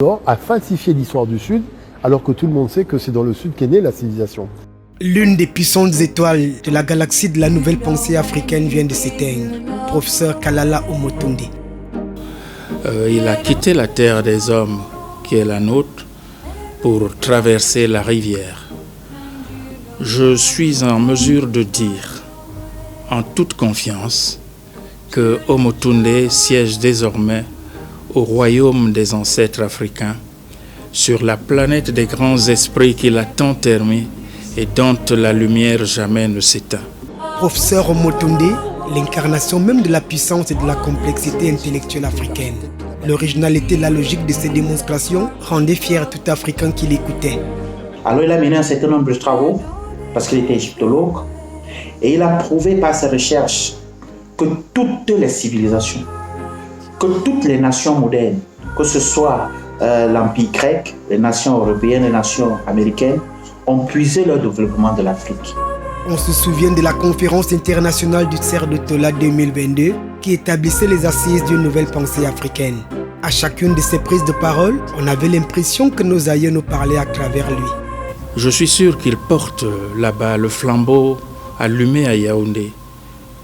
Nord a falsifié l'histoire du Sud, alors que tout le monde sait que c'est dans le Sud qu'est née la civilisation. L'une des puissantes étoiles de la galaxie de la nouvelle pensée africaine vient de s'éteindre. Professeur Kalala Omotunde. Il a quitté la terre des hommes, qui est la nôtre, pour traverser la rivière. Je suis en mesure de dire, en toute confiance, que Omotunde siège désormais au royaume des ancêtres africains, sur la planète des grands esprits qu'il a tant aimé et dont la lumière jamais ne s'éteint. Professeur Omotunde, l'incarnation même de la puissance et de la complexité intellectuelle africaine. L'originalité et la logique de ses démonstrations rendaient fier tout Africain qui l'écoutait. Alors il a mené un certain nombre de travaux, parce qu'il était égyptologue, et il a prouvé par ses recherches que toutes les civilisations, que toutes les nations modernes, que ce soit l'Empire grec, les nations européennes, les nations américaines, ont puisé leur développement de l'Afrique. On se souvient de la conférence internationale du Cerf de Tola 2022 qui établissait les assises d'une nouvelle pensée africaine. À chacune de ses prises de parole, on avait l'impression que nos aïeux nous parlaient à travers lui. Je suis sûr qu'il porte là-bas le flambeau allumé à Yaoundé,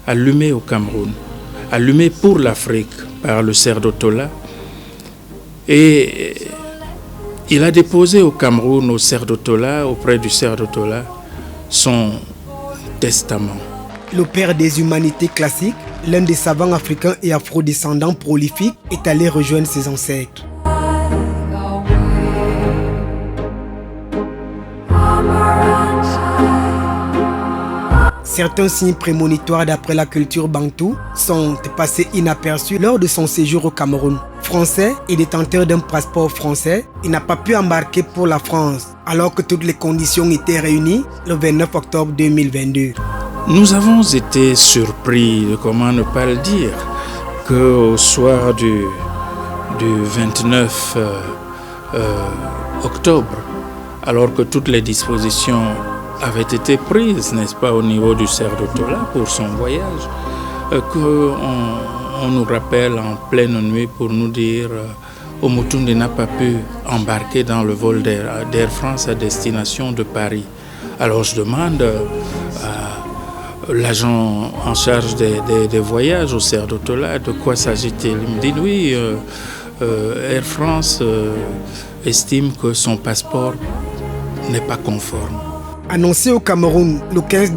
allumé au Cameroun, allumé pour l'Afrique par le Cerf de Tola. Et il a déposé au Cameroun, au Cerf de Tola, auprès du Cerf de Tola, son testament. Le père des humanités classiques, l'un des savants africains et afro-descendants prolifiques, est allé rejoindre ses ancêtres. Certains signes prémonitoires d'après la culture bantou sont passés inaperçus lors de son séjour au Cameroun. Français et détenteur d'un passeport français, il n'a pas pu embarquer pour la France, alors que toutes les conditions étaient réunies le 29 octobre 2022. Nous avons été surpris, comment ne pas le dire, qu'au soir du 29 octobre, alors que toutes les dispositions avaient été prises, n'est-ce pas, au niveau du Cerf de Tola pour son voyage, qu'on nous rappelle en pleine nuit pour nous dire Omotunde n'a pas pu embarquer dans le vol d'Air France à destination de Paris. Alors je demande à l'agent en charge des voyages au Cerf de Tola de quoi s'agit-il. Il me dit oui, Air France estime que son passeport n'est pas conforme. Annoncé au Cameroun le 15 décembre